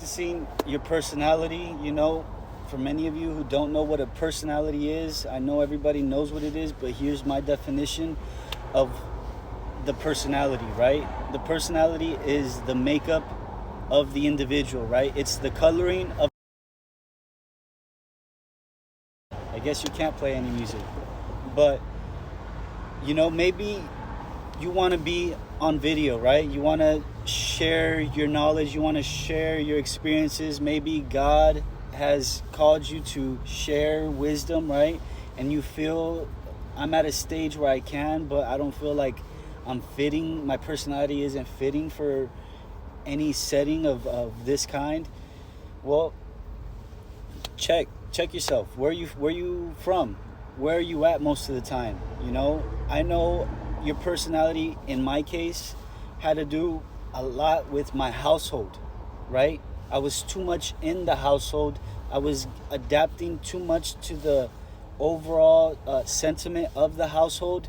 practicing your personality. For many of you who don't know what a personality is, I know everybody knows what it is, but here's my definition of the personality, right? The personality is the makeup of the individual, right? It's the coloring of. I guess you can't play any music, but maybe you want to be on video, right? You want to share your knowledge, you want to share your experiences. Maybe God has called you to share wisdom, right? And you feel, I'm at a stage where I can, but I don't feel like I'm fitting. My personality isn't fitting for any setting of this kind. Well, check yourself. Where you from? Where are you at most of the time? I know your personality, in my case, had to do a lot with my household, right? I was too much in the household. I was adapting too much to the overall sentiment of the household,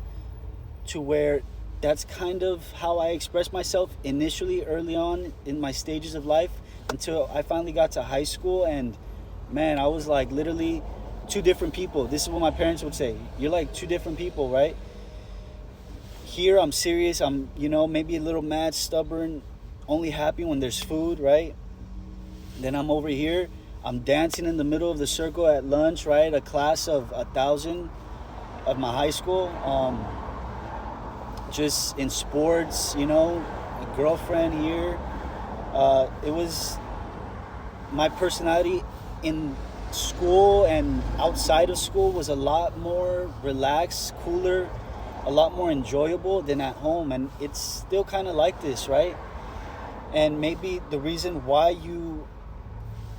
to where that's kind of how I expressed myself initially, early on in my stages of life, until I finally got to high school. And man, I was like literally two different people. This is what my parents would say. You're like two different people, right? Here I'm serious. I'm, maybe a little mad, stubborn, only happy when there's food, right? Then I'm over here. I'm dancing in the middle of the circle at lunch, right? A class of 1,000 of my high school. Just in sports, a girlfriend here. It was my personality in school and outside of school was a lot more relaxed, cooler, a lot more enjoyable than at home. And it's still kind of like this, right? And maybe the reason why you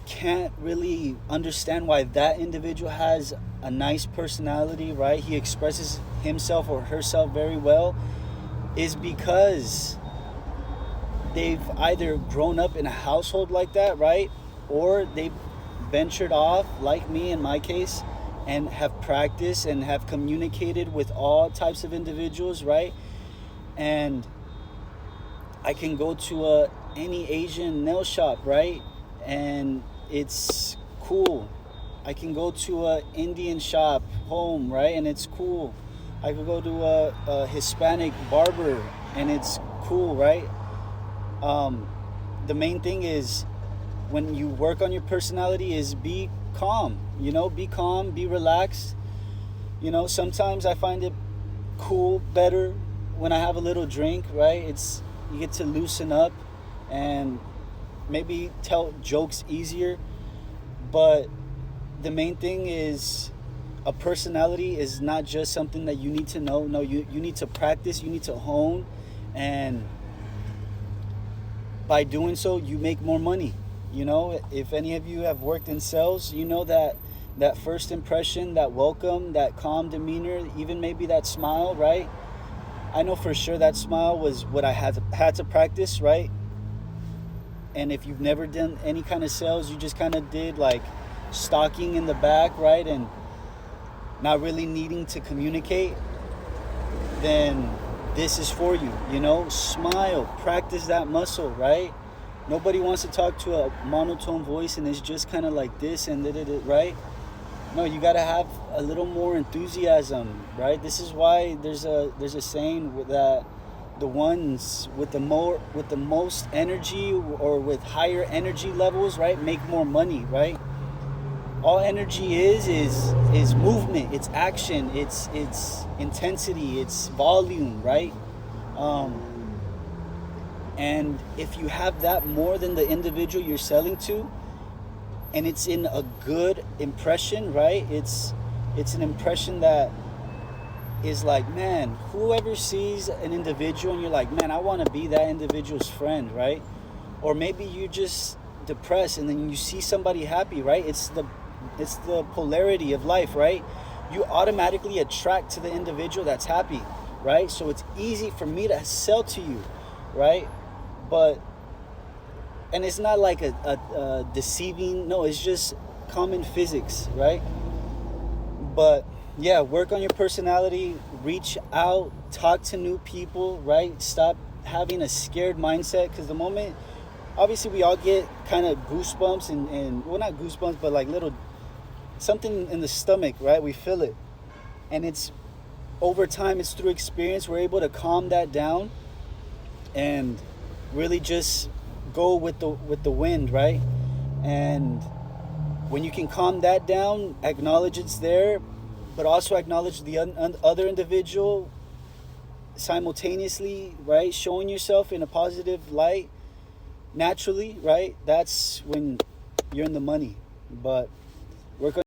can't really understand why that individual has a nice personality, right? He expresses himself or herself very well, is because they've either grown up in a household like that, right? Or they've ventured off, like me in my case, and have practiced and have communicated with all types of individuals, right? And I can go to any Asian nail shop, right? And it's cool. I can go to a Indian shop home, right? And it's cool. I could go to a Hispanic barber and it's cool, right? The main thing is, when you work on your personality, is be calm, be calm, be relaxed. Sometimes I find it cool better when I have a little drink, right? You get to loosen up and maybe tell jokes easier. But the main thing is, a personality is not just something that you need to know. No, you need to practice, you need to hone, and by doing so, you make more money. If any of you have worked in sales, you know that first impression, that welcome, that calm demeanor, even maybe that smile, right? I know for sure that smile was what I had to practice, right? And if you've never done any kind of sales, you just kind of did like stalking in the back, right? And not really needing to communicate, then this is for you. Smile, practice that muscle, right? Nobody wants to talk to a monotone voice and it's just kind of like this and right? No, you got to have a little more enthusiasm, right? This is why there's a saying that the ones with the most energy, or with higher energy levels, right, make more money, right? All energy is movement, it's action, it's intensity, it's volume, right? And if you have that more than the individual you're selling to, and it's in a good impression, right? It's an impression that is like, man, whoever sees an individual and you're like, man, I want to be that individual's friend, right? Or maybe you're just depressed and then you see somebody happy, right? It's the polarity of life, right? You automatically attract to the individual that's happy, right? So it's easy for me to sell to you, right? And it's not like a deceiving, no, it's just common physics, right? But yeah, work on your personality, reach out, talk to new people, right? Stop having a scared mindset, because the moment obviously we all get kind of goosebumps and well, not goosebumps, but like little something in the stomach, right? We feel it, and it's over time. It's through experience we're able to calm that down and really just go with the wind, right? And when you can calm that down, acknowledge it's there, but also acknowledge the other individual simultaneously, right? Showing yourself in a positive light naturally, right? That's when you're in the money. But we're going